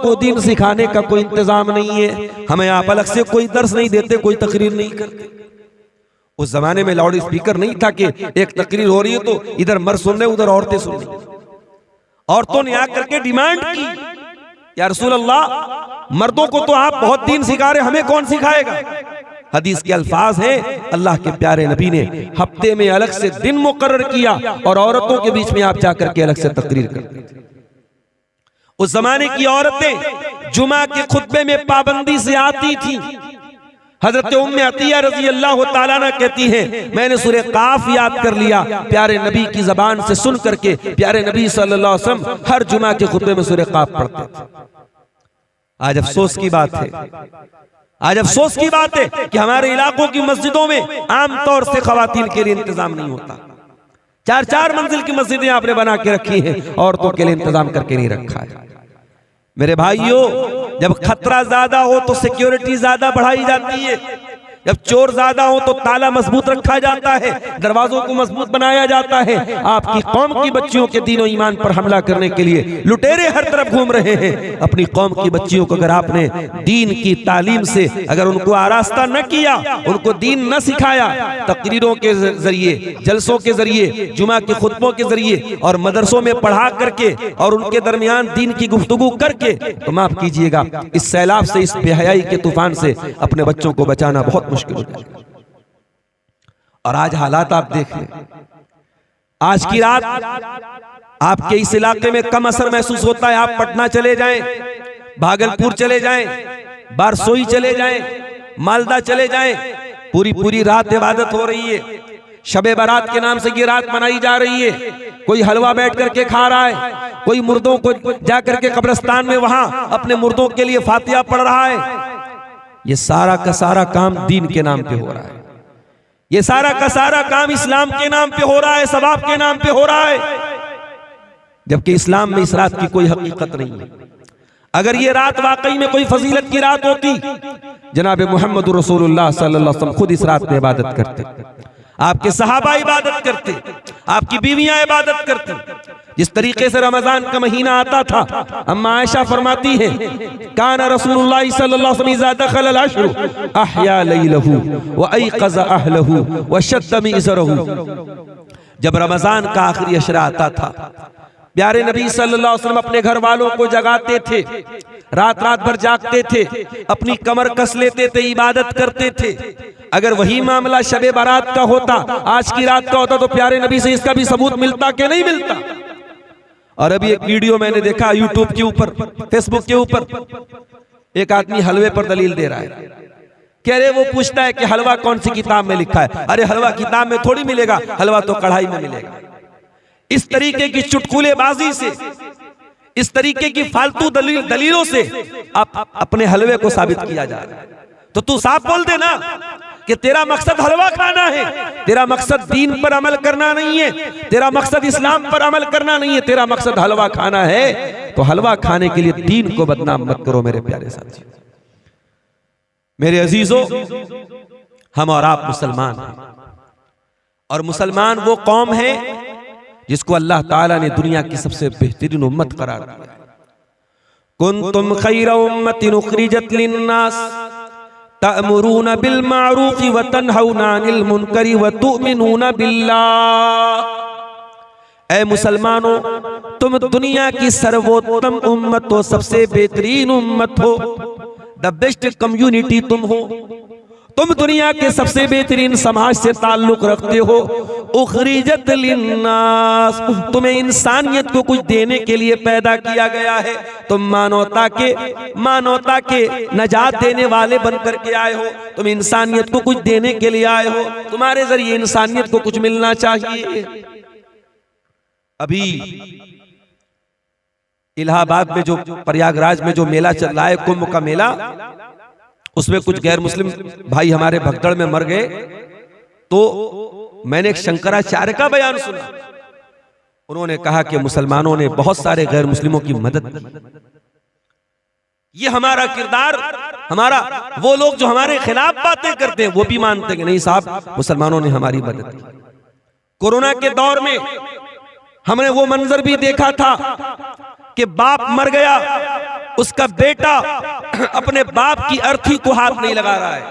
को दीन सिखाने का कोई इंतजाम नहीं है, हमें आप अलग से कोई दर्स नहीं देते, कोई तकरीर नहीं करते। उस जमाने में लाउड स्पीकर नहीं था कि एक तकरीर हो रही है तो इधर मर्द सुन रहे उधर औरतें सुन रही। औरतों ने आकर के डिमांड की, या रसूल अल्लाह मर्दों को तो आप बहुत दीन सिखा रहे, हमें कौन सिखाएगा। हदीस के अल्फाज हैं, अल्लाह के प्यारे नबी ने हफ्ते में अलग से दिन मुकर्रर किया और औरतों के बीच में आप जाकर के अलग से तकरीर करते थे। उस जमाने की औरतें जुमा के खुतबे में पाबंदी से आती थी। हजरत उम्मे अतिया रजी अल्लाह ताला अन्हा कहती हैं, मैंने सूरह काफ याद कर लिया, प्यारे नबी की जबान से सुन करके प्यारे नबी सल्लल्लाहु अलैहि वसल्लम हर जुमा के खुतबे में सूरह काफ पढ़ते थे। आज अफसोस की बात है, आज अफसोस की बात है कि हमारे इलाकों की मस्जिदों में आमतौर से खवातीन के लिए इंतजाम नहीं होता। 4-4 मंजिल की मस्जिदें आपने बना के रखी हैं, औरतों के लिए इंतजाम करके नहीं रखा है। मेरे भाइयों, जब खतरा ज्यादा हो तो सिक्योरिटी ज्यादा बढ़ाई जाती है, जब चोर ज्यादा हो तो ताला मजबूत रखा जाता है, दरवाजों को मजबूत बनाया जाता है। आपकी कौम की बच्चियों के दीन और ईमान पर हमला करने के लिए लुटेरे हर तरफ घूम रहे हैं। अपनी कौम की बच्चियों को अगर आपने दीन की तालीम से अगर उनको आरास्ता न किया, उनको दीन न सिखाया, तकरीरों के जरिए, जलसों के जरिए, जुमा के खुतबों के जरिए और मदरसों में पढ़ा करके और उनके दरमियान दीन की गुफ्तगू करके, तो माफ कीजिएगा, इस सैलाब से, इस बेहयाई के तूफान से अपने बच्चों को बचाना बहुत मुश्किल हो जाएगा। और आज हालात आप देख लें, आज की रात आपके इस इलाके में कम असर महसूस होता है। आप पटना चले जाएं, भागलपुर चले जाएं, बारसोई चले जाएं, मालदा चले जाएं, पूरी रात इबादत हो रही है। शबे बारात के नाम से ये रात मनाई जा रही है। कोई हलवा बैठ करके खा रहा है, कोई मुर्दों को जाकर के कब्रिस्तान में वहां अपने मुर्दों के लिए फातिहा पढ़ रहा है। ये सारा का सारा काम दीन के नाम पे हो रहा है, ये सारा का सारा काम इस्लाम के नाम पे हो रहा है, सवाब के नाम पे हो रहा है, जबकि इस्लाम में इस रात की कोई हकीकत नहीं है। अगर ये रात वाकई में कोई फजीलत की रात होती, जनाब मोहम्मद रसूलुल्लाह सल्लल्लाहु अलैहि वसल्लम खुद इस रात में इबादत करते, आपके सहाबा इबादत करते, आपकी बीवियां इबादत करती। जिस तरीके से रमजान का महीना आता था, अम्मा आयशा फरमाती है, काना रसूलुल्लाह सल्लल्लाहु अलैहि वसल्लम इज़ा दखल अल-अश्र अहया लैलहु व अयक़ज़ अहलहु व शद्द मिज़रहु। जब रमजान का आखिरी अशरा आता था, प्यारे नबी सल्लल्लाहु अलैहि वसल्लम अपने घर वालों को जगाते थे, रात भर जागते थे, अपनी कमर कस लेते थे, इबादत करते थे। अगर वही मामला शबे बारात का होता, आज की रात का होता, तो प्यारे नबी से इसका भी सबूत मिलता कि नहीं मिलता। और अभी एक वीडियो मैंने देखा यूट्यूब के ऊपर, फेसबुक के ऊपर, एक आदमी हलवे पर दलील दे रहा है। कह रहे, वो पूछता है कि हलवा कौन सी किताब में लिखा है। अरे हलवा किताब में थोड़ी मिलेगा, हलवा तो कढ़ाई में मिलेगा। इस तरीके की चुटकुलेबाजी से, इस तरीके की फालतू दलीलों से अपने हलवे को साबित किया जा रहा है। तो तू साफ बोल देना कि तेरा मकसद हलवा खाना है, तेरा मकसद दीन पर अमल करना नहीं है, तेरा मकसद इस्लाम पर अमल करना नहीं है, तेरा मकसद हलवा खाना है। तो हलवा खाने के लिए दीन को बदनाम मत करो मेरे प्यारे साथियों। मेरे अजीजों, हम और आप मुसलमान हैं, और मुसलमान वो कौम है जिसको अल्लाह ताला ने दुनिया की सबसे बेहतरीन उम्मत करार दिया। कुंतुम खैरा उम्मतिन उखरिजत लिन्नास तअमुरूना बिल मारूफ व तनहौना अनिल मुनकरी व तुमिनूना बिल्लाह। ऐ मुसलमानों, तुम दुनिया की सर्वोत्तम उम्मत हो, सबसे बेहतरीन उम्मत हो, द बेस्ट कम्युनिटी तुम हो, तुम दुनिया के सबसे बेहतरीन समाज से ताल्लुक रखते हो। उखरिजत लिन्नास, तुम्हें इंसानियत को कुछ देने के लिए पैदा किया गया है। तुम मानवता के नजात देने वाले बन करके आए हो, तुम इंसानियत को कुछ देने के लिए आए हो, तुम्हारे जरिए इंसानियत को कुछ मिलना चाहिए। अभी इलाहाबाद में जो, प्रयागराज में जो मेला चल रहा है, कुंभ का मेला, उसमें कुछ गैर मुस्लिम भाई हमारे भगदड़ में मर गए। तो मैंने एक शंकराचार्य का बयान सुना, उन्होंने कहा कि मुसलमानों ने बहुत सारे गैर मुस्लिमों की मदद की। ये हमारा किरदार, हमारा, वो लोग जो हमारे खिलाफ बातें करते हैं वो भी मानते हैं कि नहीं साहब, मुसलमानों ने हमारी मदद की। कोरोना के दौर में हमने वो मंजर भी देखा था कि बाप मर गया, उसका बेटा अपने बाप की अर्थी को हाथ नहीं लगा रहा है,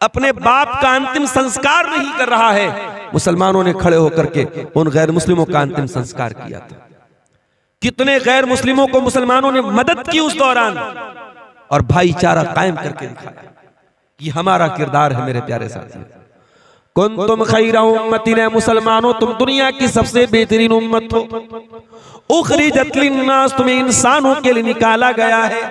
अपने बाप का अंतिम संस्कार नहीं कर रहा है, मुसलमानों ने खड़े होकर के उन गैर मुस्लिमों का अंतिम संस्कार किया था। कितने गैर मुस्लिमों को मुसलमानों ने मदद की उस दौरान, और भाईचारा कायम करके दिखाया। ये हमारा किरदार है मेरे प्यारे साथियों। कुंतुम खैरा उम्मतिन, मुसलमानों तुम दुनिया की सबसे बेहतरीन उम्मत हो। उखरिजत लिन्नास, तुम्हें इंसानों के लिए निकाला गया है।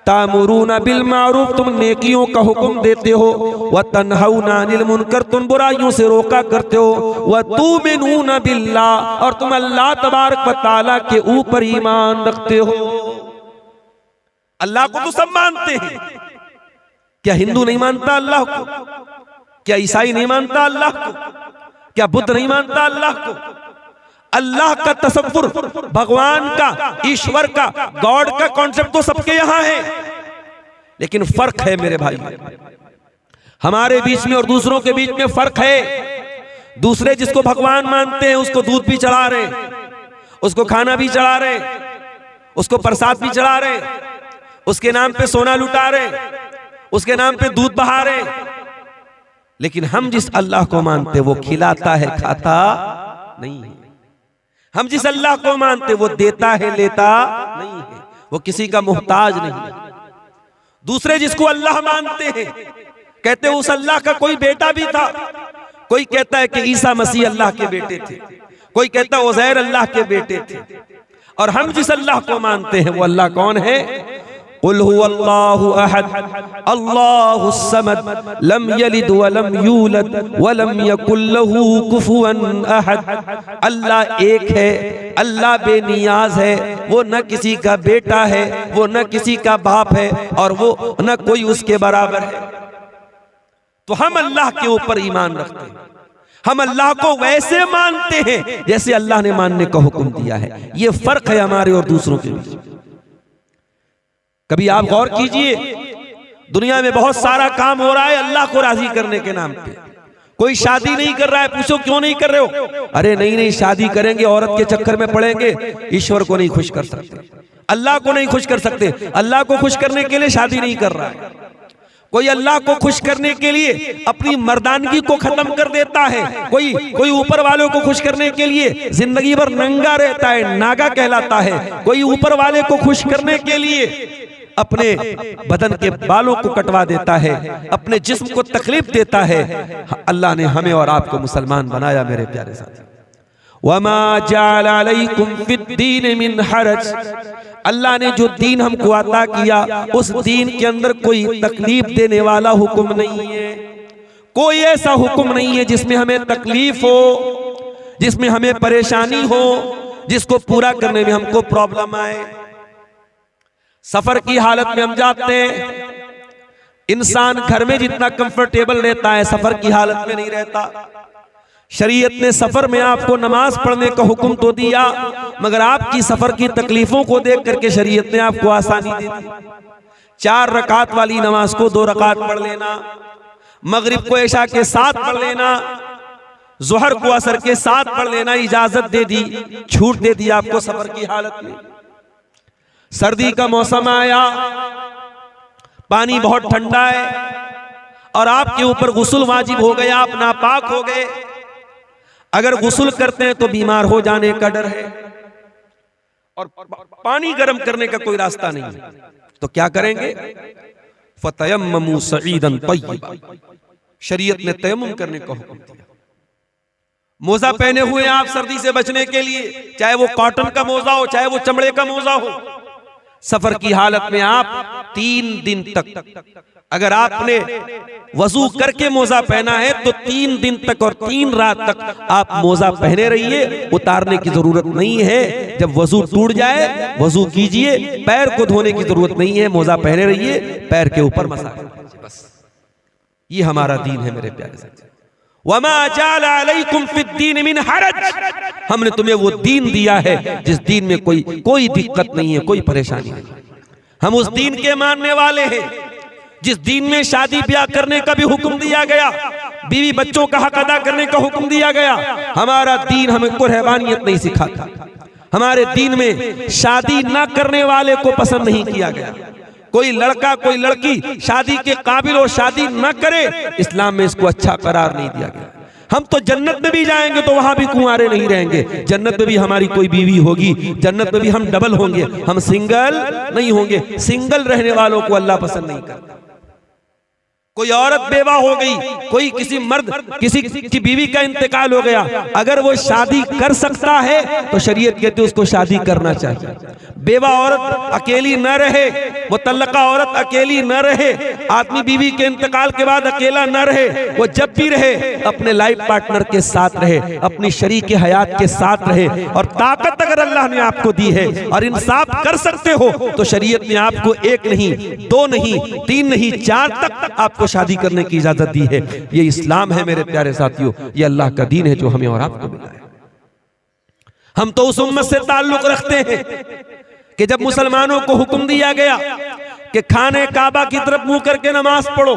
तामुरूना बिल मारूफ, तुम नेकियों का हुक्म देते हो। व तन्हौना अनिल मुनकर, तुम बुराइयों से रोका करते हो। व तुमिनूना बिल्लाह, और तुम अल्लाह तबारक व तआला के ऊपर ईमान रखते हो। अल्लाह को तो सब मानते हैं, क्या हिंदू नहीं मानता अल्लाह को? क्या ईसाई नहीं मानता अल्लाह को? क्या बुद्ध नहीं मानता अल्लाह को? अल्लाह का तसव्वुर, भगवान का, ईश्वर का, गॉड का कॉन्सेप्ट तो सबके यहां है, लेकिन फर्क है मेरे भाई, हमारे बीच में और दूसरों के बीच में फर्क है। दूसरे जिसको भगवान मानते हैं उसको दूध भी चढ़ा रहे, उसको खाना भी चढ़ा रहे, उसको प्रसाद भी चढ़ा रहे, उसके नाम पे सोना लुटा रहे, उसके नाम पे दूध बहा रहे। लेकिन हम जिस अल्लाह को मानते वो खिलाता है, खाता नहीं है। हम जिस अल्लाह को मानते वो देता है, लेता नहीं है, वो किसी का मोहताज नहीं है। दूसरे जिसको अल्लाह मानते हैं कहते हैं उस अल्लाह का कोई बेटा भी था। कोई कहता है कि ईसा मसीह अल्लाह के बेटे थे, कोई कहता है उज़ैर अल्लाह के बेटे थे। और हम जिस अल्लाह को मानते हैं वो अल्लाह कौन है? कुल हुवल्लाहु अहद अल्लाहुस समद लम यलिद व लम यूलद व लम यकुल लहू कुफुवन अहद। अल्लाह एक है, अल्लाह बेनियाज है, वो न किसी का बेटा है, वो न किसी का बाप है, और वो न कोई उसके बराबर है। तो हम अल्लाह के ऊपर ईमान रखते हैं, हम अल्लाह को वैसे मानते हैं जैसे अल्लाह ने मानने का हुक्म दिया है। ये फर्क है हमारे और दूसरों के बीच। कभी आप गौर कीजिए, दुनिया में बहुत सारा काम हो रहा है अल्लाह को राजी करने के नाम पे। कोई शादी नहीं कर रहा है, पूछो क्यों नहीं कर रहे हो? अरे नहीं, शादी करेंगे औरत के चक्कर में पड़ेंगे, ईश्वर को नहीं खुश कर सकते, अल्लाह को नहीं खुश कर सकते। अल्लाह को खुश करने के लिए शादी नहीं कर रहा है। कोई अल्लाह को खुश करने के लिए अपनी मर्दानगी को खत्म कर देता है, कोई ऊपर वालों को खुश करने के लिए जिंदगी भर नंगा रहता है, नागा कहलाता है। कोई ऊपर वाले को खुश करने के लिए अपने बदन के बालों को कटवा देता है, अपने जिस्म को तकलीफ देता है। अल्लाह ने हमें और आपको मुसलमान बनाया मेरे प्यारे साथी। वमा जअल अलैकुम फिद्दीन मिन हरज, अल्लाह ने जो दीन हमको अता किया उस दीन के अंदर कोई तकलीफ देने वाला हुक्म नहीं है। कोई ऐसा हुक्म नहीं है जिसमें हमें तकलीफ हो, जिसमें हमें परेशानी हो, जिसको पूरा करने में हमको प्रॉब्लम आए। सफर की हालत में हम जाते हैं, इंसान घर में जितना कंफर्टेबल रहता है सफर की हालत में नहीं रहता। शरीयत ने सफर में आपको नमाज पढ़ने का हुक्म तो दिया, मगर आपकी सफर की तकलीफों को देख करके शरीयत ने आपको आसानी दे दी। 4 रकात वाली नमाज को 2 रकात पढ़ लेना, मगरिब को इशा के 7 पढ़ लेना, जोहर को असर के 7 पढ़ लेना इजाजत दे दी, छूट दे दी आपको सफर की हालत में। सर्दी का मौसम आया, पानी बहुत ठंडा है और आपके ऊपर गुस्ल वाजिब हो गया, आप नापाक हो गए। अगर गुस्ल करते हैं तो बीमार हो जाने का डर है और पानी गर्म करने का कोई रास्ता नहीं है, तो क्या करेंगे? फतयम्ममू सईदन तय्यबा, शरीयत ने तयम्मुम करने का हुक्म दिया। मोजा पहने हुए आप सर्दी से बचने के लिए, चाहे वो कॉटन का मोजा हो चाहे वो चमड़े का मोजा हो। सफर की हालत में आप 3 दिन तक, अगर आपने वजू करके मोजा पहना है तो 3 दिन तक और 3 रात तक आप मोजा पहने रहिए, उतारने की जरूरत नहीं है। जब वजू टूट जाए वजू कीजिए, पैर को धोने की जरूरत नहीं है, मोजा पहने रहिए, पैर के ऊपर मसाज कीजिए, बस। ये हमारा दीन है मेरे प्यारे साथी। वमा जअल अलैकुम फिद्दीन मिन हरज, हमने तुम्हें वो दीन दिया है जिस दीन में कोई दिक्कत नहीं है, कोई परेशानी नहीं। हम उस दीन के मानने वाले हैं जिस दीन में शादी ब्याह करने का भी हुक्म दिया गया, बीवी बच्चों का हक अदा करने का हुक्म दिया गया। हमारा दीन हमें को रहबानियत नहीं सिखाता, हमारे दीन में शादी ना करने वाले को पसंद नहीं किया गया। कोई लड़का कोई लड़की शादी के काबिल हो, शादी न करे, इस्लाम में इसको अच्छा करार नहीं दिया गया। हम तो जन्नत में भी जाएंगे तो वहां भी कुंवारे नहीं रहेंगे, जन्नत में भी हमारी कोई बीवी होगी, जन्नत में भी हम डबल होंगे, हम सिंगल नहीं होंगे। सिंगल रहने वालों को अल्लाह पसंद नहीं करता। कोई औरत बेवा हो गई, कोई किसी मर्द किसी की बीवी का इंतकाल हो गया, अगर वो शादी कर सकता है तो शरीयत कहती है उसको शादी करना चाहिए। बेवा औरत अकेली न रहे, मुतल्लका औरत अकेली न रहे, आदमी बीवी के इंतकाल के बाद अकेला न रहे, वो जब भी रहे अपने लाइफ पार्टनर के साथ रहे, अपनी शरीक हयात के साथ रहे। और ताकत अगर अल्लाह ने आपको दी है और इंसाफ कर सकते हो तो शरीयत ने आपको एक नहीं, दो नहीं, तीन नहीं, 4 तक आपको शादी करने की इजाजत दी है। ये इस्लाम है मेरे प्यारे साथियों, ये अल्लाह का दीन है जो हमें और आपको मिला है। हम तो उस उम्मत से ताल्लुक रखते हैं कि जब मुसलमानों को हुक्म दिया गया कि खाने काबा की तरफ मुंह करके नमाज पढ़ो,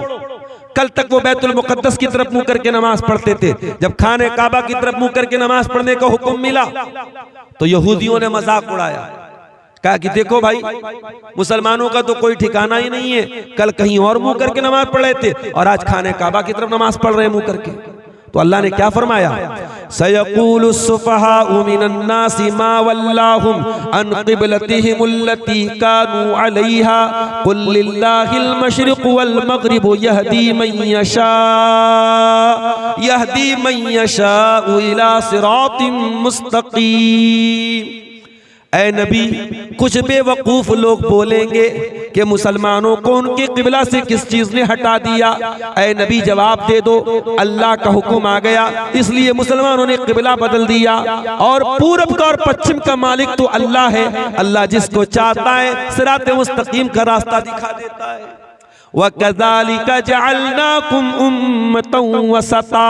कल तक वो बैतुल मुकद्दस की तरफ मुंह करके नमाज पढ़ते थे। जब खाने काबा की तरफ मुंह करके नमाज पढ़ने का हुक्म मिला तो यहूदियों ने मजाक उड़ाया, कहा कि देखो भाई, मुसलमानों का तो कोई ठिकाना ही नहीं है, कल कहीं और मुंह करके नमाज पढ़ रहे थे और आज खाने काबा की तरफ नमाज पढ़ रहे हैं मुंह करके। तो अल्लाह ने क्या फरमाया, सयक़ूलु सुफ़हाउ मिनन्नासि मा वल्लाहुम अन क़िबलतिहिमुल्लती कानू अलैहा क़ुल लिल्लाहिल मशरिक़ु वल मग़रिबु यहदी मन यशाउ इला सिरातिम मुस्तक़ीम। ऐ नबी, कुछ बेवकूफ लोग बोलेंगे कि मुसलमानों को उनके किबला से किस चीज ने हटा दिया। ऐ नबी, जवाब दे दो, अल्लाह का हुक्म आ गया इसलिए मुसलमानों ने किबला बदल दिया, और पूरब का और पश्चिम का मालिक तो अल्लाह है। अल्लाह जिसको चाहता है सिरात मुस्तकीम का रास्ता दिखा देता है। वकज़ालिका जअलनाकुम उम्मतन वसता,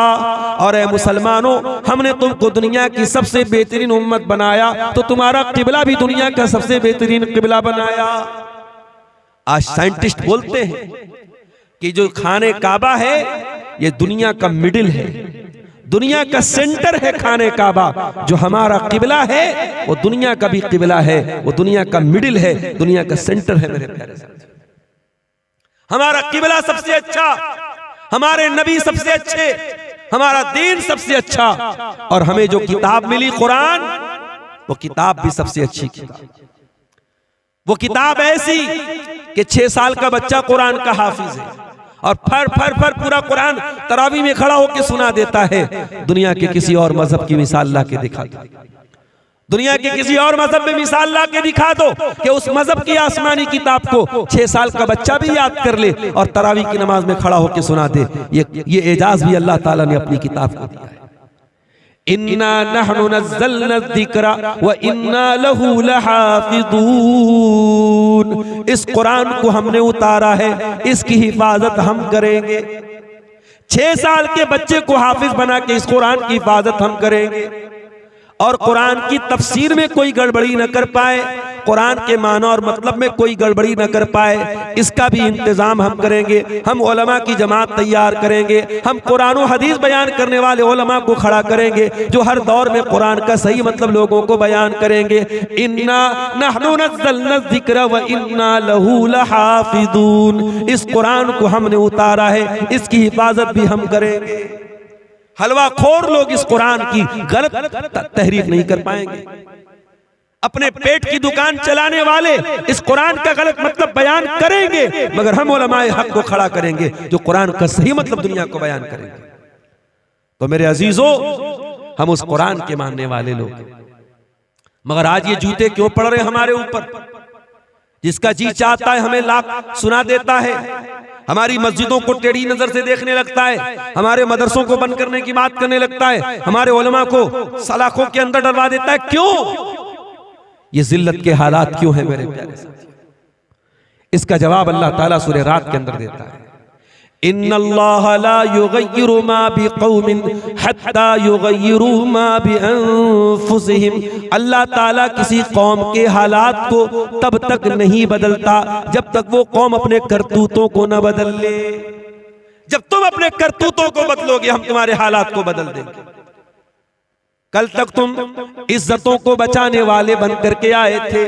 और ऐ मुसलमानों, हमने तुमको दुनिया की सबसे बेहतरीन उम्मत बनाया तो तुम्हारा किबला भी दुनिया का सबसे बेहतरीन किबला बनाया। आज साइंटिस्ट बोलते हैं कि जो खाने काबा है ये दुनिया का मिडिल है, दुनिया का सेंटर है खाने काबा। जो हमारा किबला है वो दुनिया का भी किबला है, वो दुनिया का मिडिल है, दुनिया का सेंटर है। मेरे प्यारे साथी, हमारा किबला सबसे अच्छा, हमारे नबी सबसे अच्छे, हमारा दीन सबसे अच्छा, और हमें जो किताब मिली कुरान, वो किताब भी सबसे अच्छी किताब। वो किताब ऐसी कि 6 साल का बच्चा कुरान का हाफिज है और फर फर फर पूरा कुरान तरावी में खड़ा होकर सुना देता है। दुनिया के किसी और मजहब की मिसाल ला के दिखा दो, दुनिया के किसी और मजहब में मिसाल ला के दिखा दो कि उस मजहब की आसमानी किताब को 6 साल का बच्चा भी याद कर ले और तरावी की नमाज में खड़ा होकर सुना दे। ये एजाज भी अल्लाह ताला ने अपनी किताब को दिया है। इन्ना नहनु नज़्ज़लना ज़िक्रा व इन्ना लहू लहाफ़िज़ून। इस कुरान को हमने उतारा है, इसकी हिफाजत हम करेंगे। 6 साल के बच्चे को हाफिज बना के इस कुरान की हिफाजत हम करेंगे, और कुरान की तफसीर में कोई गड़बड़ी न कर पाए, कुरान के माना और मतलब में कोई गड़बड़ी न कर पाए, इसका भी इंतजाम हम करेंगे। हम उलमा की जमात तैयार करेंगे, हम कुरान और हदीस बयान करने वाले उलमा को खड़ा करेंगे जो हर दौर में कुरान का सही मतलब लोगों को बयान करेंगे। इन्ना नहनु नज़्ज़लना ज़िक्रा व इन्ना लहू लहाफ़िज़ून। इस कुरान को हमने उतारा है, इसकी हिफाजत भी हम करेंगे। हलवा खोर लोग इस कुरान की गलत तहरीफ नहीं कर पाएंगे। अपने पेट की दुकान चलाने वाले इस कुरान का गलत मतलब बयान करेंगे, मगर हम उलमाए हक को खड़ा करेंगे जो कुरान का सही मतलब दुनिया को बयान करेंगे। तो मेरे अजीजों, हम उस कुरान के मानने वाले लोग, मगर आज ये जूते क्यों पड़ रहे हमारे ऊपर? जिसका जी चाहता है हमें लाख सुना देता है, हमारी मस्जिदों को टेढ़ी नजर से देखने लगता है, हमारे मदरसों को बंद करने की बात करने लगता है, हमारे उलमा को सलाखों के अंदर डलवा देता है। क्यों? ये जिल्लत के हालात क्यों है मेरे प्यारे साथी? इसका जवाब अल्लाह ताला सूरह रात के अंदर देता है। इन्नल्लाह ला युगय्यिरु मा बिक़ौमिन हत्ता युगय्यिरु मा बिअन्फुसिहिम। अल्लाह ताला किसी कौम के हालात को तब तक नहीं बदलता जब तक वो कौम अपने करतूतों को न बदल ले। जब तुम अपने करतूतों को बदलोगे हम तुम्हारे हालात को बदल देंगे। कल तक तुम इज्जतों को बचाने वाले बन करके आए थे,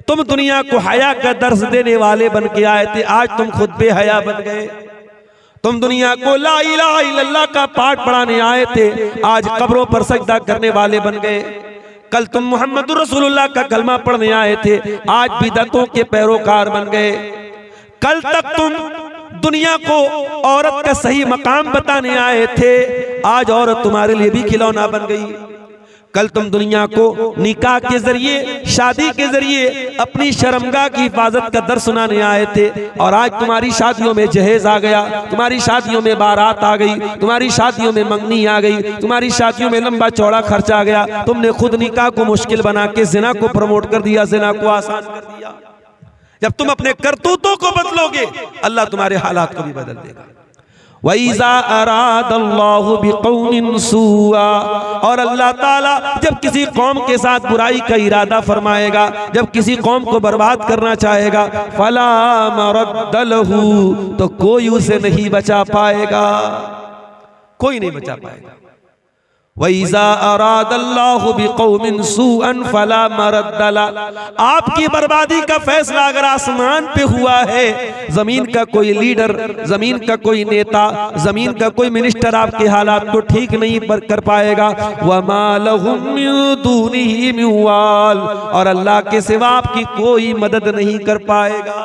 तुम दुनिया को हया का दर्स देने वाले बन के आए थे, आज तुम खुद बेहया बन गए। तुम दुनिया को ला इलाहा इल्लल्लाह का पाठ पढ़ाने आए थे, आज कब्रों पर सजदा करने वाले बन गए। कल तुम मोहम्मद रसूलुल्लाह का कलमा पढ़ने आए थे, आज बिदअतों के पैरोकार बन गए। कल तक तुम दुनिया को औरत का सही मकाम बताने आए थे, आज औरत तुम्हारे लिए भी खिलौना बन गई। कल तुम दुनिया को निकाह के जरिए, शादी के जरिए अपनी शर्मगाह की हिफाजत का दर्स सुनाने आए थे, और आज तुम्हारी शादियों में जहेज आ गया, तुम्हारी शादियों में बारात आ गई, तुम्हारी शादियों में मंगनी आ गई, तुम्हारी शादियों में लंबा चौड़ा खर्च आ गया। तुमने खुद निकाह को मुश्किल बना के जिना को प्रमोट कर दिया, जिना को आसान कर दिया। जब तुम अपने करतूतों को बदलोगे, अल्लाह तुम्हारे हालात को भी बदल देगा। वइज़ा अरादल्लाहु बिक़ौमिन सुआ, और अल्लाह ताला जब किसी कौम के साथ बुराई का इरादा फरमाएगा, जब किसी कौम को बर्बाद करना चाहेगा, फला मरद्द लहू, तो कोई उसे नहीं बचा पाएगा, कोई नहीं बचा पाएगा। वइज़ा अरादल्लाहु बिक़ौमिन सुअन फला मरद्द लहू, आपकी बर्बादी का फैसला अगर आसमान पे हुआ है, जमीन का कोई लीडर, जमीन का कोई नेता, जमीन का कोई मिनिस्टर आपके हालात को ठीक नहीं कर पाएगा। वमा लहुम मिन दूनिही मिन वाल, और अल्लाह के सिवा आपकी कोई मदद नहीं कर पाएगा।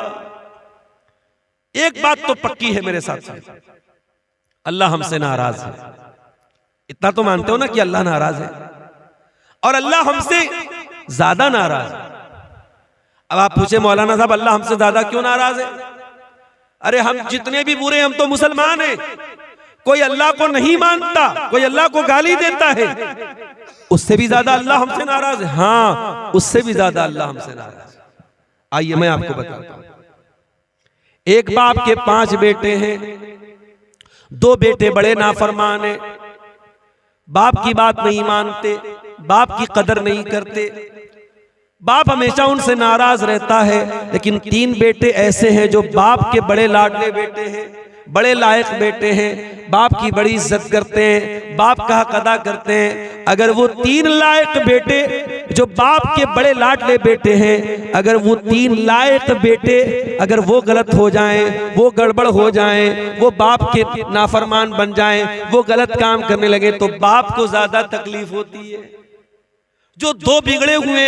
एक बात तो पक्की है मेरे साथ, अल्लाह हमसे नाराज है। इतना तो मानते हो ना कि अल्लाह नाराज है, और अल्लाह हमसे ज्यादा नाराज है। अब आप पूछे मौलाना साहब अल्लाह हमसे ज्यादा क्यों नाराज है? अरे हम जितने भी बुरे, हम तो मुसलमान हैं। कोई अल्लाह को नहीं मानता, कोई अल्लाह को गाली देता है, उससे भी ज्यादा अल्लाह हमसे नाराज है। हाँ, उससे भी ज्यादा अल्लाह हमसे नाराज है। आइए मैं आपको बताता हूं। एक बाप के 5 बेटे हैं, 2 बेटे बड़े नाफरमान हैं, बाप की बात नहीं मानते, बाप की कदर नहीं करते, बाप हमेशा उनसे नाराज रहता है। लेकिन 3 बेटे ऐसे हैं जो बाप के बड़े लाडले बेटे हैं, बड़े लायक बेटे हैं, बाप की बड़ी इज्जत करते हैं, बाप का हक अदा करते हैं। अगर वो 3 लायक बेटे जो बाप के बड़े लाडले बेटे हैं, अगर वो 3 लायक बेटे अगर वो गलत हो जाएं, वो गड़बड़ हो जाएं, वो बाप के नाफरमान बन जाएं, वो गलत काम करने लगे, तो बाप को ज्यादा तकलीफ होती है। जो 2 बिगड़े हुए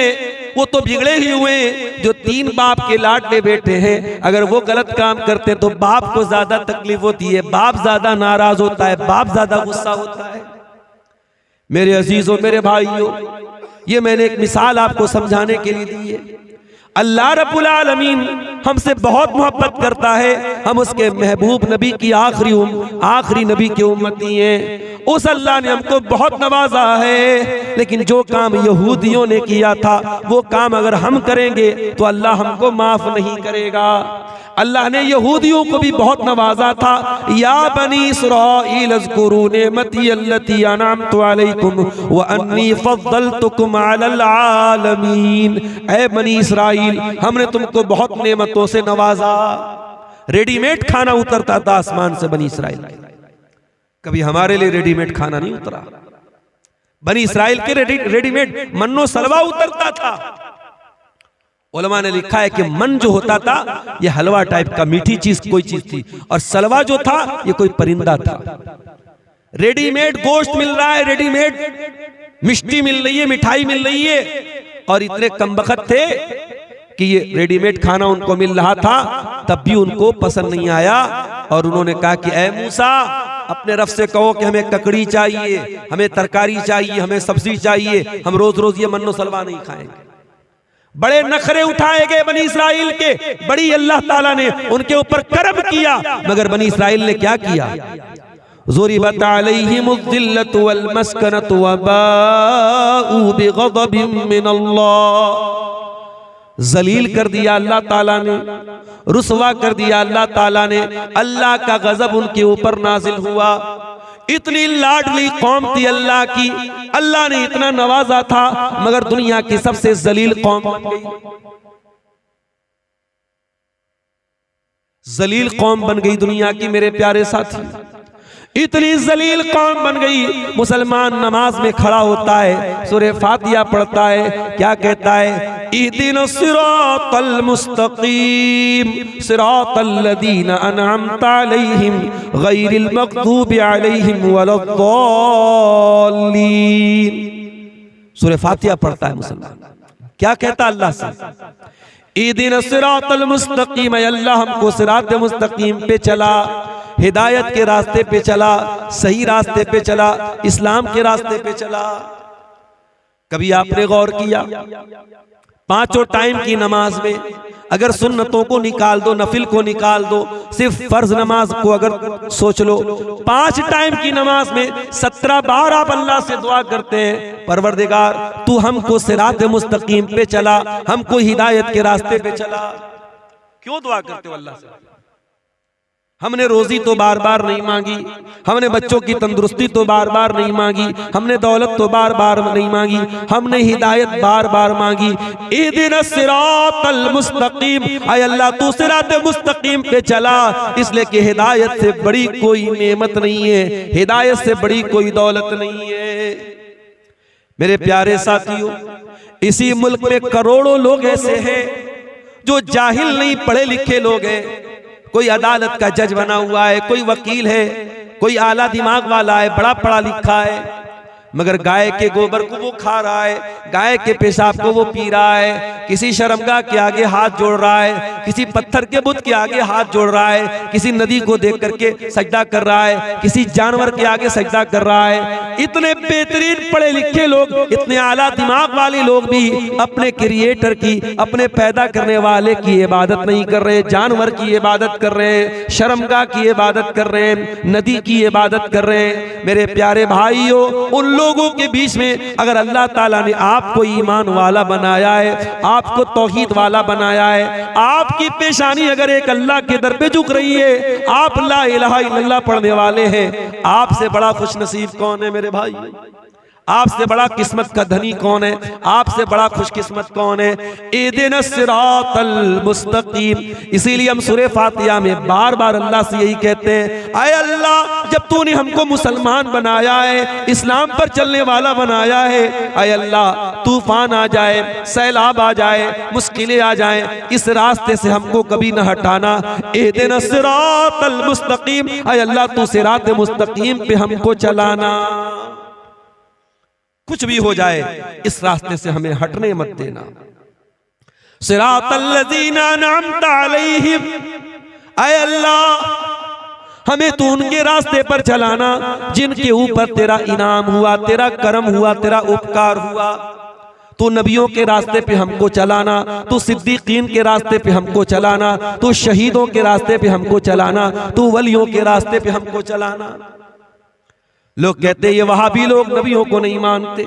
वो तो बिगड़े ही हुए, जो 3 बाप के लाडले बेटे हैं, अगर वो गलत काम करते तो बाप को ज्यादा तकलीफ होती है, बाप ज्यादा नाराज होता है, बाप ज्यादा गुस्सा होता है। मेरे अजीजों, मेरे भाइयों, ये मैंने एक मिसाल आपको समझाने के लिए दी है। अल्लाह रब्बुल आलमीन हमसे बहुत मोहब्बत करता है, हम उसके महबूब नबी की आखिरी नबी के उम्मती हैं। उस अल्लाह ने हमको बहुत नवाजा है, लेकिन जो काम यहूदियों ने किया था वो काम अगर हम करेंगे तो अल्लाह हमको माफ नहीं करेगा। अल्लाह ने यहूदियों को भी बहुत नवाजा था। या बनी इस्राईल अज़्कुरू निअमती अल्लती अनअमतु अलैकुम व अन्नी फद्दलतुकुम अलल आलमीन। ऐ बनी इस्राईल, हमने तुमको बहुत नेमतों से नवाजा। रेडीमेड खाना उतरता था आसमान से बनी इस्राईल, कभी हमारे लिए रेडीमेड खाना नहीं उतरा। बनी इस्राईल के रेडीमेड मन्नो सलवा उतरता था। उलमा ने लिखा है कि मन जो होता था ये हलवा टाइप का, मीठी चीज कोई चीज थी, और सलवा जो था ये कोई परिंदा था। रेडीमेड गोश्त मिल रहा है, रेडीमेड मिष्टी मिल रही है, मिठाई मिल रही है, और इतने कमबख्त थे कि ये रेडीमेड खाना उनको मिल रहा था, तब भी उनको पसंद नहीं आया। और उन्होंने कहा कि ऐ मूसा, अपने रब से कहो कि हमें ककड़ी चाहिए, हमें तरकारी चाहिए, हमें सब्जी चाहिए, हम रोज रोज ये मन्नो सलवा नहीं खाएंगे। बड़े नखरे उठाए गए बनी इस्राइल के, बड़ी अल्लाह ताला ने उनके ऊपर करम किया, मगर बनी इस्राइल ने क्या किया? ज़ुरिबत अलैहिमुज़्ज़िल्लतु वल मस्कनतु व बाऊ बिग़ज़बिन मिनल्लाह। जलील कर दिया अल्लाह ताला ने, रुसवा कर दिया अल्लाह ताला ने, अल्लाह का गजब उनके ऊपर नाजिल हुआ। इतनी लाडली कौम थी अल्लाह की, अल्लाह ने इतना नवाजा था, मगर दुनिया की सबसे जलील कौम बन गई। जलील कौम बन गई दुनिया की मेरे प्यारे साथी। इतनी जलील कौम बन गई। मुसलमान नमाज में खड़ा होता है, सूरह फातिहा पढ़ता है, क्या कहता है? इहदिनस सिरातल मुस्तकीम सिरातल लदीना अनअमता अलैहिम गैरिल मग़दूबि अलैहिम वलद्दाल्लीन। सूरह फातिहा पढ़ता है मुसलमान, क्या कहता अल्लाह से? इहदिनस सिरातल मुस्तकीम, अल्लाह हमको सिरात मुस्तकीम पे चला, हिदायत के रास्ते पे चला, सही रास्ते पे चला, इस्लाम के रास्ते पे चला। कभी आपने गौर किया? पांचों टाइम की नमाज में अगर सुन्नतों को निकाल दो, नफिल को निकाल दो, सिर्फ फर्ज नमाज को अगर सोच लो, 5 टाइम की नमाज में 17 बार आप अल्लाह से दुआ करते हैं, परवरदिगार तू हमको सिरात मुस्तकीम पे चला, हमको हिदायत के रास्ते पे चला। क्यों दुआ करते हो अल्लाह से? हमने रोजी तो बार बार नहीं मांगी, हमने बच्चों की तंदुरुस्ती तो बार बार नहीं मांगी, हमने दौलत तो बार बार नहीं मांगी, हमने हिदायत बार बार मांगी। इहदिनस सिरातल मुस्तकीम, आय अल्लाह तू सिरात मुस्तकीम पे चला, इसलिए कि हिदायत से बड़ी कोई नेमत नहीं है, हिदायत से बड़ी कोई दौलत नहीं है। मेरे प्यारे साथियों, इसी मुल्क में करोड़ों लोग ऐसे हैं जो जाहिल नहीं, पढ़े लिखे लोग हैं। कोई अदालत का जज बना हुआ है, कोई वकील है, कोई आला दिमाग वाला है, बड़ा पढ़ा लिखा है, मगर गाय के गोबर को वो खा रहा है, गाय के पेशाब को वो पी रहा है, किसी शर्मगाह के आगे हाथ जोड़ रहा है, किसी पत्थर के बुत के आगे हाथ जोड़ रहा है, किसी नदी को देख करके सजदा कर रहा है, किसी जानवर के आगे सजदा कर रहा है। इतने बेहतरीन पढ़े लिखे लोग, इतने आला दिमाग वाले लोग भी अपने क्रिएटर की, अपने पैदा करने वाले की इबादत नहीं कर रहे, जानवर की इबादत कर रहे हैं, शर्मगाह की इबादत कर रहे हैं, नदी की इबादत कर रहे हैं। मेरे प्यारे भाइयों, उन लोगों के बीच में अगर अल्लाह ताला ने आपको ईमान वाला बनाया है, आपको तौहीद वाला बनाया है, आपकी पेशानी अगर एक अल्लाह के दर पे झुक रही है, आप ला इलाहा इल्लल्लाह पढ़ने वाले हैं, आपसे बड़ा खुशनसीब कौन है मेरे भाई? आपसे बड़ा किस्मत का धनी कौन है? आपसे बड़ा खुशकिस्मत कौन है? इहदिनस सिरातल मुस्तकीम। इसीलिए हम सूरह फातिहा में बार बार अल्लाह से यही कहते हैं, आए अल्लाह जब तूने हमको मुसलमान बनाया है, इस्लाम पर चलने वाला बनाया है, आए अल्लाह तूफान आ जाए, सैलाब आ जाए, मुश्किलें आ जाए, इस रास्ते से हमको कभी न हटाना। इहदिनस सिरातल मुस्तकीम, आए अल्लाह तू सिरात मुस्तकीम पे हमको चलाना। कुछ भी हो जाए इस रास्ते से हमें हटने मत देना। सिरातल लज़ीना अनअमता अलैहिम, ऐ अल्लाह हमें तू उनके रास्ते पर चलाना जिनके ऊपर तेरा इनाम हुआ, तेरा करम हुआ, तेरा उपकार हुआ। तू नबियों के रास्ते पे हमको चलाना, तू सिद्दीकीन के रास्ते पे हमको चलाना, तू शहीदों के रास्ते पे हमको चलाना, तू वलियों के रास्ते पे हमको चलाना। लोग कहते ये वहाबी लोग नबियों को नहीं मानते,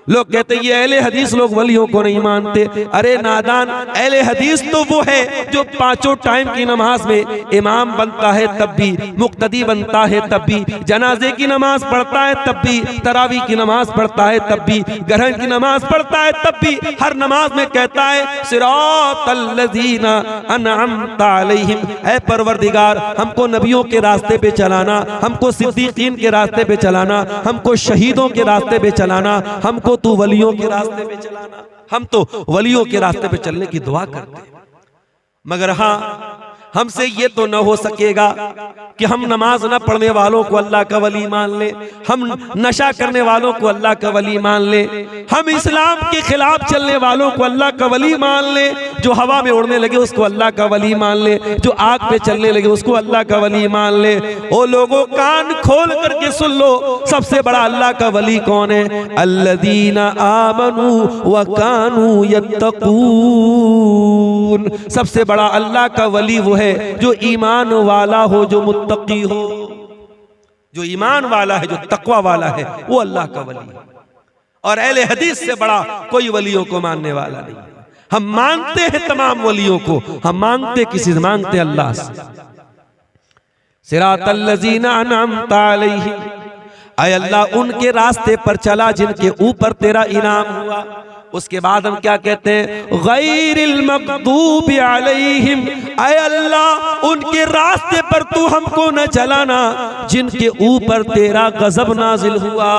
लोग कहते ये अहले हदीस लोग वलियों को नहीं मानते। अरे नादान, अहले हदीस तो वो है जो पांचों टाइम की नमाज में इमाम बनता है तब भी, मुक्तदी बनता है तब भी, जनाजे की नमाज पढ़ता है तब भी, तरावी की नमाज पढ़ता है तब भी, ग्रहण की नमाज पढ़ता है तब भी, हर नमाज में कहता है सिरातल लज़ीना अनअमता अलैहिम, ऐ परवरदिगार हमको नबियों के रास्ते पे चलाना, हमको सिद्दीकीन के रास्ते पे चलाना, हमको शहीदों के रास्ते पे चलाना, हमको तू वलियों के रास्ते पे चलाना। हम तो वलियों के रास्ते पे चलने की दुआ करते हैं, मगर हाँ हमसे ये तो न हो सकेगा कि हम नमाज न पढ़ने वालों को अल्लाह का वली मान ले, हम नशा करने वालों को अल्लाह का वली मान ले, हम इस्लाम के खिलाफ चलने वालों को अल्लाह का वली मान ले, जो हवा में उड़ने लगे उसको अल्लाह का वली मान ले, जो आग पे चलने लगे उसको अल्लाह का वली मान ले। ओ लोगों कान खोल करके सुन लो, सबसे बड़ा अल्लाह का वली कौन है? अल्लज़ीना आमनू व कानू यत्तकून। सबसे बड़ा अल्लाह का वली वो है जो ईमान वाला हो, जो मुत्तकी हो, जो ईमान वाला है, जो तकवा वाला है, वो अल्लाह का वली है। और अहले हदीस से बड़ा कोई वलियों को मानने वाला नहीं। हम मानते हैं तमाम वलियों को, हम मानते किसी से मांगते अल्लाह से। सिरातल लज़ीना अनअमता अलैहिम, ऐ अल्लाह उनके रास्ते पर चला जिनके ऊपर तेरा इनाम हुआ, उसके बाद हम क्या कहते हैं, गैरिल मग़दूबि अलैहिम, ऐ अल्लाह उनके रास्ते पर तू हमको न चलाना जिनके ऊपर तेरा गजब नाजिल हुआ।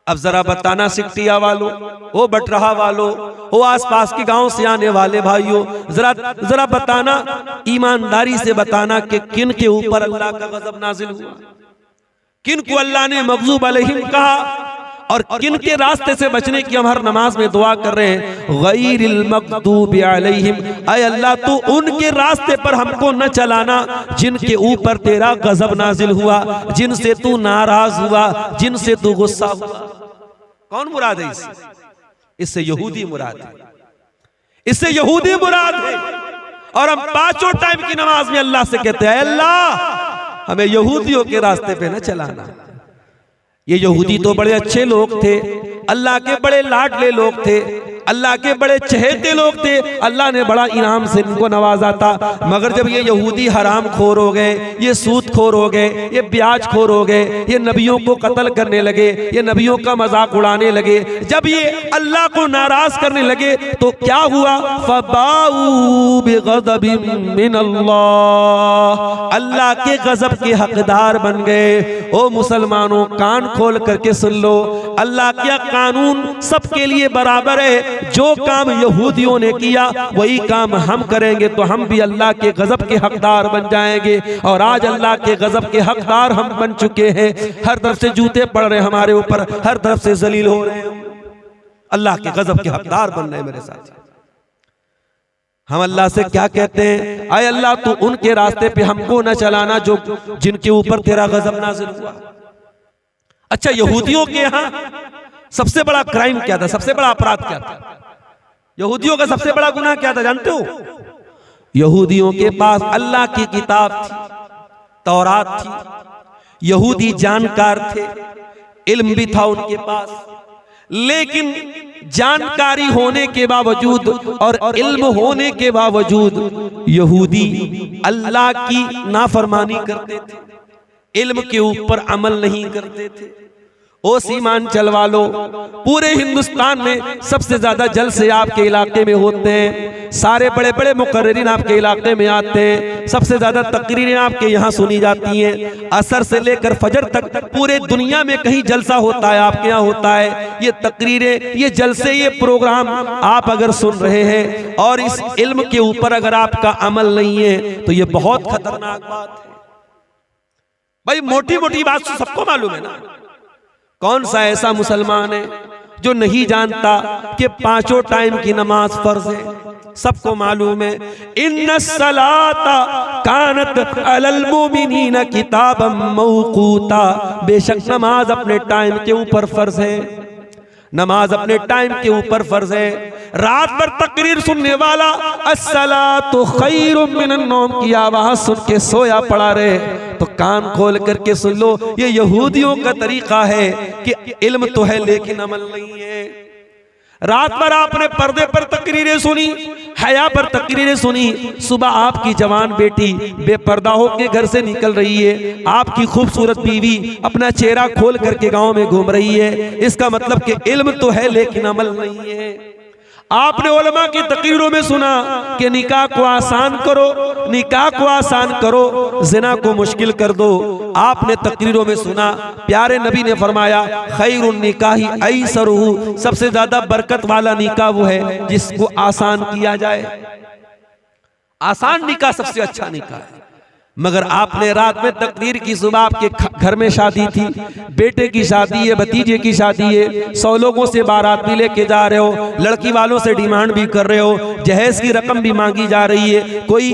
अब जरा बताना सिकटिया वालों, ओ बटरहा वालों, ओ आसपास के गांव से आने वाले भाइयों, जरा बताना, ईमानदारी से बताना कि किन के ऊपर अल्लाह का गजब नाजिल हुआ, किन को अल्लाह ने मग़ज़ूब अलैहिम कहा, और किन के रास्ते से बचने की हम हर नमाज में दुआ कर रहे हैं, गैरिल मग़दूबि अलैहिम, ऐ अल्लाह तू उनके रास्ते पर हमको न चलाना जिनके ऊपर तेरा गजब नाजिल हुआ, जिनसे तू नाराज हुआ, जिनसे तू गुस्सा हुआ। कौन मुराद है इससे? यहूदी मुराद है, इससे यहूदी मुराद है। और हम पांचों टाइम की नमाज में अल्लाह से कहते हैं, अल्लाह हमें यहूदियों के रास्ते पे न चलाना। ये यहूदी तो बड़े अच्छे लोग थे, अल्लाह के बड़े लाडले लोग थे, अल्लाह के बड़े चहेते लोग थे, अल्लाह ने बड़ा इनाम से इनको नवाजा था। मगर जब ये यहूदी हराम खोर हो गए, ये सूद खोर हो गए, ये ब्याज खोर हो गए, ये नबियों को कत्ल करने लगे, ये नबियों का मजाक उड़ाने लगे, जब ये अल्लाह को नाराज करने लगे तो क्या हुआ, फबाऊ बिग़ज़बिम मिनल्लाह, अल्लाह के गजब के हकदार बन गए। ओ मुसलमानों, कान खोल करके सुन लो, अल्लाह का कानून सबके लिए बराबर है। जो काम यहूदियों ने किया वही काम हम करेंगे तो हम भी अल्लाह के गजब के हकदार बन जाएंगे। और आज अल्लाह के गजब के हकदार हम बन चुके हैं। हर तरफ से जूते पड़ रहे हमारे ऊपर, हर तरफ से जलील हो रहे हैं, अल्लाह के गजब के हकदार बन रहे हैं मेरे साथ। हम अल्लाह से क्या कहते हैं, आए अल्लाह तू उनके रास्ते पे हमको न चलाना जो जिनके ऊपर तेरा गजब नाजिल हुआ। अच्छा, यहूदियों के यहाँ सबसे बड़ा क्राइम क्या था, सबसे बड़ा अपराध क्या था? यहूदियों का सबसे बड़ा गुनाह क्या था जानते हो? यहूदियों के पास अल्लाह की किताब थी, तौरात थी, यहूदी जानकार थे, इल्म भी था उनके पास, लेकिन जानकारी होने के बावजूद और इल्म होने के बावजूद यहूदी अल्लाह की नाफरमानी करते थे, इल्म के ऊपर अमल नहीं करते थे। ओ सीमांचल वालों, पूरे हिंदुस्तान में सबसे ज्यादा जलसे आपके इलाके में होते हैं, सारे बड़े बड़े मुकर्रिरीन आपके इलाके में आते हैं, सबसे ज्यादा तकरीरें आपके यहाँ सुनी जाती हैं, असर से लेकर फजर तक पूरे दुनिया में कहीं जलसा होता है, आपके यहाँ होता है। ये तकरीरें, ये जलसे, ये प्रोग्राम आप अगर सुन रहे हैं और इस इल्म के ऊपर अगर आपका अमल नहीं है तो ये बहुत खतरनाक बात है। भाई मोटी मोटी बात तो सबको मालूम है ना, कौन सा ऐसा मुसलमान है जो नहीं जानता कि पांचों टाइम की नमाज फर्ज है? सबको मालूम है, इन्नस्सलाता कानत अलल मुमिनीना किताबम मौकूता, बेशक नमाज अपने टाइम के ऊपर फर्ज है, नमाज अपने टाइम के ऊपर फर्ज है। रात भर तकरीर सुनने वाला अस्सलातु खैरुम मिनन नौम की आवाज सुन के सोया पड़ा रहे तो कान खोल करके सुन लो, ये यहूदियों का तरीका है कि इल्म तो है लेकिन अमल नहीं है। रात भर आपने पर्दे पर तकरीरें सुनी, हया पर तकरीरें सुनी, सुबह आपकी जवान बेटी बेपर्दा होकर घर से निकल रही है, आपकी खूबसूरत बीवी अपना चेहरा खोल करके गांव में घूम रही है, इसका मतलब कि इल्म तो है लेकिन अमल नहीं है। आपने उलमा की तकरीरों में सुना कि निकाह को आसान करो, निकाह को आसान करो, जिना को मुश्किल कर दो। आपने तकरीरों में सुना प्यारे नबी ने फरमाया खैरुन निकाही ऐसरुहु, सबसे ज्यादा बरकत वाला निकाह वो है जिसको आसान किया जाए। आसान निकाह सबसे अच्छा निकाह है। मगर आपने रात में तकरीर की, सुबह आपके घर में शादी थी, बेटे की शादी है, भतीजे की शादी है, 100 लोगों से बारात भी लेके जा रहे हो, लड़की वालों से डिमांड भी कर रहे हो, जहेज की रकम भी मांगी जा रही है, कोई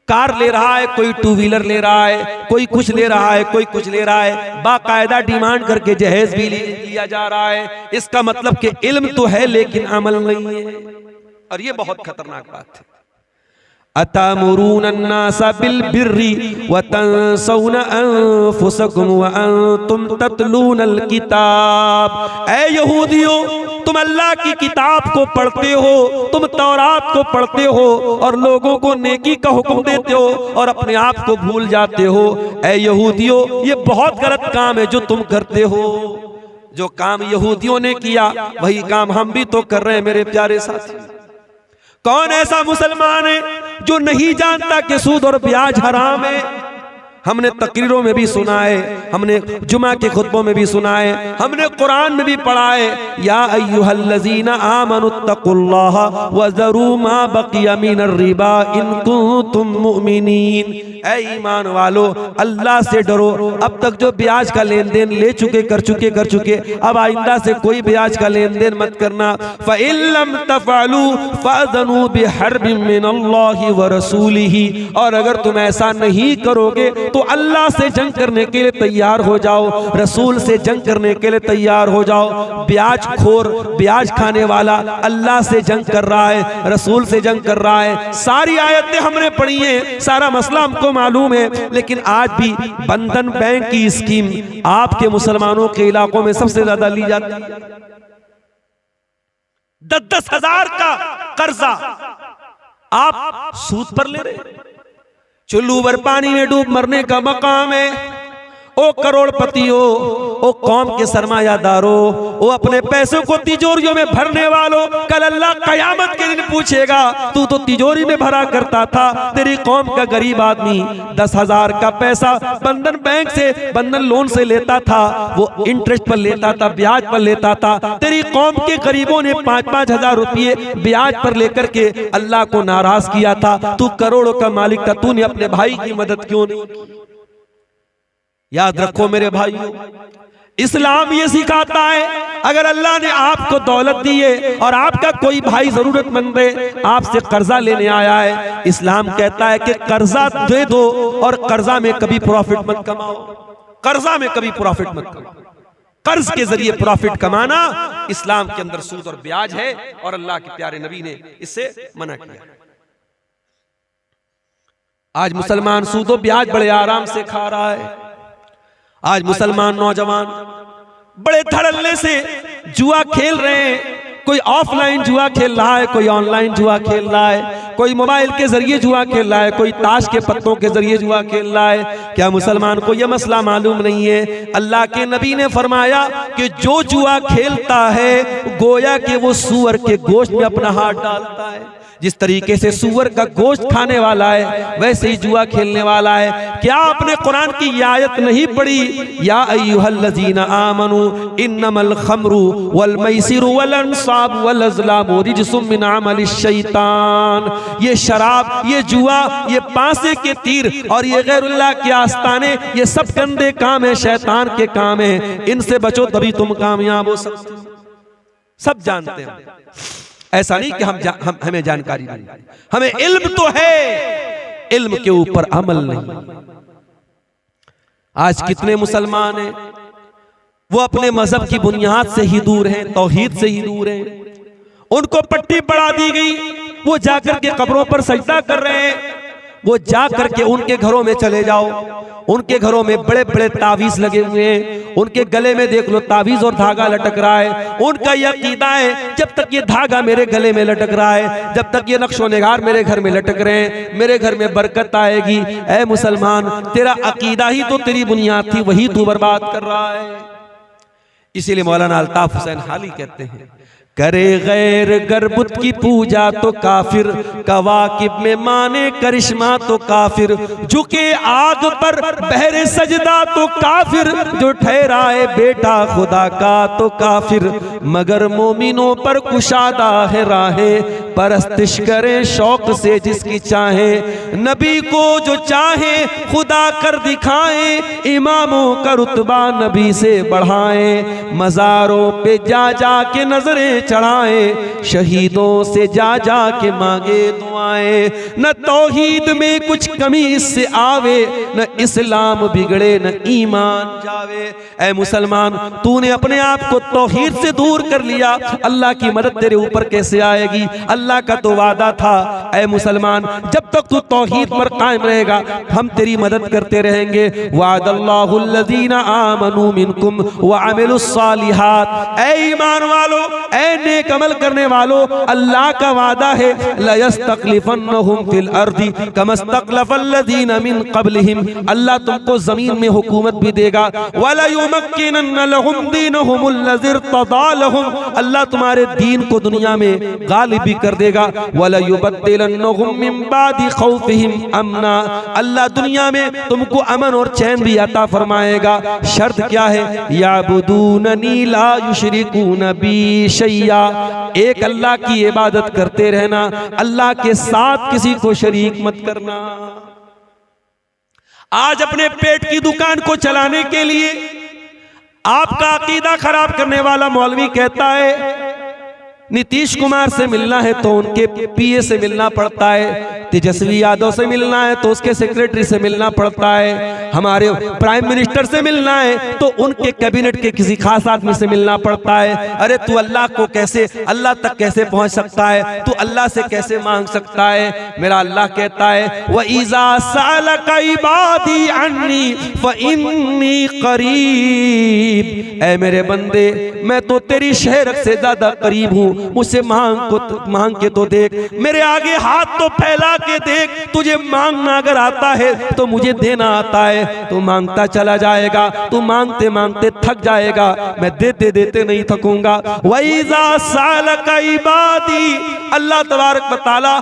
कार ले रहा है, कोई 2 व्हीलर ले रहा है, कोई कुछ ले रहा है, कोई कुछ ले रहा है, बाकायदा डिमांड करके जहेज भी लिया जा रहा है। इसका मतलब कि इल्म तो है लेकिन अमल नहीं है, और ये बहुत खतरनाक बात है। अतामुरून अन्नासा बिल बिर्री व तंसौना अनफुसकुम व अंतुम ततलूनल किताब। ऐ यहूदियों, तुम अल्लाह की किताब को पढ़ते हो, तुम तौरात को पढ़ते हो और लोगों को नेकी का हुक्म देते हो और अपने आप को भूल जाते हो। ऐ यहूदियों, ये बहुत गलत काम है जो तुम करते हो। जो काम यहूदियों ने किया वही काम हम भी तो कर रहे हैं मेरे प्यारे साथी। कौन ऐसा मुसलमान है जो नहीं जानता कि सूद और ब्याज हराम है? हमने तकरीरों में भी सुना है, हमने जुमा के खुतबों में भी सुना है, हमने कुरान में भी पढ़ा है, या अय्युहल्लज़ीना आमनुत्तकुल्लाह वज़रू मा बक़िया मिनर रिबा इन कुंतुम मुमिनीन। ऐ ईमान वालो, अल्लाह से डरो। अब तक जो ब्याज का लेन देन ले चुके कर चुके, अब आइंदा से कोई ब्याज का लेन देन मत करना। फ़इल्लम तफ़अलू फ़अज़नू बिहर्बिम मिनल्लाहि व रसूलिही। और अगर तुम ऐसा नहीं करोगे तो अल्लाह से जंग करने के लिए तैयार हो जाओ, रसूल से जंग करने के लिए तैयार हो जाओ। ब्याज खोर, ब्याज खाने वाला अल्लाह से जंग कर रहा है, रसूल से जंग कर रहा है। सारी आयतें हमने पढ़ी हैं, सारा मसला हमको मालूम है, लेकिन आज भी बंधन बैंक की स्कीम आपके मुसलमानों के इलाकों में सबसे ज्यादा ली जाती है। 10-10 हजार का कर्जा आप सूद पर ले रहे। चुल्लू भर पानी में डूब मरने का मकाम है। ओ करोड़पति हो, ओ कौम के सरमायादारो, ओ अपने पैसों को तिजोरियों में भरने वालों, कल अल्लाह कयामत के दिन पूछेगा तू तो तिजोरी में भरा करता था। तेरी कौम का गरीब आदमी 10,000 का पैसा बंधन बैंक से, बंधन लोन से लेता था, वो इंटरेस्ट पर लेता था, ब्याज पर लेता था। तेरी कौम के गरीबों ने 5-5 हजार रुपये ब्याज पर लेकर के अल्लाह को नाराज किया था। तू करोड़ों का मालिक था, तूने अपने भाई की मदद क्यों नहीं की? याद रखो मेरे भाइयों, इस्लाम ये सिखाता है अगर अल्लाह ने आपको दौलत दी है और आपका कोई भाई जरूरतमंद है, आपसे कर्जा लेने आया है, इस्लाम कहता है कि कर्जा दे दो और कर्जा में कभी प्रॉफिट मत कमाओ। कर्जा में कभी प्रॉफिट मत कमाओ। कर्ज के जरिए प्रॉफिट कमाना इस्लाम के अंदर सूद और ब्याज है और अल्लाह के प्यारे नबी ने इससे मना किया। आज मुसलमान सूद और ब्याज बड़े आराम से खा रहा है। आज मुसलमान नौजवान बड़े धड़ल्ले से जुआ खेल रहे हैं। कोई ऑफलाइन जुआ खेल रहा है, कोई ऑनलाइन जुआ खेल रहा है, कोई मोबाइल के जरिए जुआ खेल रहा है, कोई ताश के पत्तों के जरिए जुआ खेल रहा है। क्या मुसलमान को यह मसला मालूम नहीं है? अल्लाह के नबी ने फरमाया कि जो जुआ खेलता है गोया कि वो सूअर के गोश्त में अपना हाथ डालता है। जिस तरीके से सूअर का गोश्त खाने वाला है वैसे ही जुआ खेलने वाला है। क्या आपने कुरान की ये आयत नहीं पढ़ी? या अय्युहल्लज़ीना आमनू इन्नमल खम्रु वल मैसिरु वल अंसाब वल अज़लामु रिज्सुम मिन अमलिश शैतान। ये शराब, ये जुआ, ये पासे के तीर और ये गैरुल्लाह के आस्ताने, ये सब गंदे काम है, शैतान के काम है। इनसे बचो तभी तुम कामयाब हो सकते हो। सब जानते हैं, ऐसा नहीं कि हमें जानकारी नहीं, हमें इल्म तो है, इल्म के ऊपर अमल नहीं। आज कितने मुसलमान हैं वो अपने मजहब की बुनियाद से ही दूर हैं, तौहीद से ही दूर हैं। उनको पट्टी पड़ा दी गई, वो जाकर के कब्रों पर सजदा कर रहे हैं। वो जा करके उनके घरों में चले जाओ, उनके घरों में बड़े बड़े तावीज लगे हुए हैं, उनके गले में देख लो तावीज और धागा लटक रहा है। उनका यह अकीदा है जब तक ये धागा मेरे गले में लटक रहा है, जब तक ये नक्शो निगार मेरे घर में लटक रहे हैं, मेरे घर में बरकत आएगी। ऐ मुसलमान, तेरा अकीदा ही तो तेरी बुनियाद थी, वही तू बर्बाद कर रहा है। इसीलिए मौलाना अल्ताफ हुसैन हाली कहते हैं, करे गैर गरबुत की पूजा तो काफिर, कवाकिब में माने करिश्मा तो काफिर, झुके आग पर बहरे सजदा तो काफिर, जो ठहराए बेटा खुदा का तो काफिर, मगर मोमिनों पर कुशादा है राहें, परस्तिश करे शौक से जिसकी चाहे, नबी को जो चाहे खुदा कर दिखाए, इमामों का रुतबा नबी से बढ़ाए, मज़ारों पे जा जा के नजरें चढ़ाए, शहीदों से जा जा के मांगे दुआएं, न तौहीद में कुछ कमी इससे आवे, न इस्लाम बिगड़े न ईमान जावे। ऐ मुसलमान, तूने अपने आप को तौहीद से दूर कर लिया, अल्लाह की मदद तेरे ऊपर कैसे आएगी? अल्लाह का तो वादा था, ऐ मुसलमान, जब तक तू तौहीद पर कायम रहेगा हम तेरी मदद करते रहेंगे। वादल्लाहुल्लज़ीना आमनू मिनकुम व अमिलुस सालिहात। ऐ ईमान वालों, ऐ नेक अमल करने वालों, अल्लाह का वादा है, लयस्तखलिफन्नहुम फिल अर्दी कमस्तखलफल्लज़ीना मिन क़ब्लिहिम। अल्लाह तुमको जमीन में हुकूमत भी देगा, वला लयुमक्किनन्ना लहुम दीनहुमुल्लज़ी इर्तज़ा लहुम, अल्लाह तुम्हारे दीन को दुनिया में गालिब भी कर देगा। वलयुबद्दिलन्नहुम मिन बादि खौफिहिम अमना, अल्लाह दुनिया में तुमको अमन और चैन भी अता फरमाएगा। शर्त क्या है? याबुदूननी ला युशरिकून बी शैया, एक अल्लाह की इबादत करते रहना, अल्लाह के साथ किसी को शरीक मत करना। आज अपने पेट की दुकान को चलाने के लिए आपका अकीदा खराब करने वाला मौलवी कहता है नीतीश कुमार से मिलना है तो उनके पीए से मिलना पड़ता है, तेजस्वी यादव से मिलना है तो उसके सेक्रेटरी से मिलना पड़ता है, हमारे प्राइम मिनिस्टर से मिलना है तो उनके कैबिनेट के किसी खास आदमी से मिलना पड़ता है। अरे तू अल्लाह को कैसे, अल्लाह तक कैसे पहुंच सकता है? तू अल्लाह से कैसे मांग सकता है? मेरा अल्लाह कहता है व इज़ा सअलका इबादी अन्नी फइन्नी करीब, ऐ मेरे बंदे मैं तो तेरी शहरत से ज्यादा करीब हूँ, मुझसे मांग के तो देख, मेरे आगे हाथ तो फैला के देख, तुझे मांगना अगर आता है तो मुझे देना आता है। तू मांगता चला जाएगा, तू मांगते मांगते थक जाएगा, मैं देते देते नहीं थकूंगा। वइज़ा सअलका इबादी, अल्लाह तबारक व तआला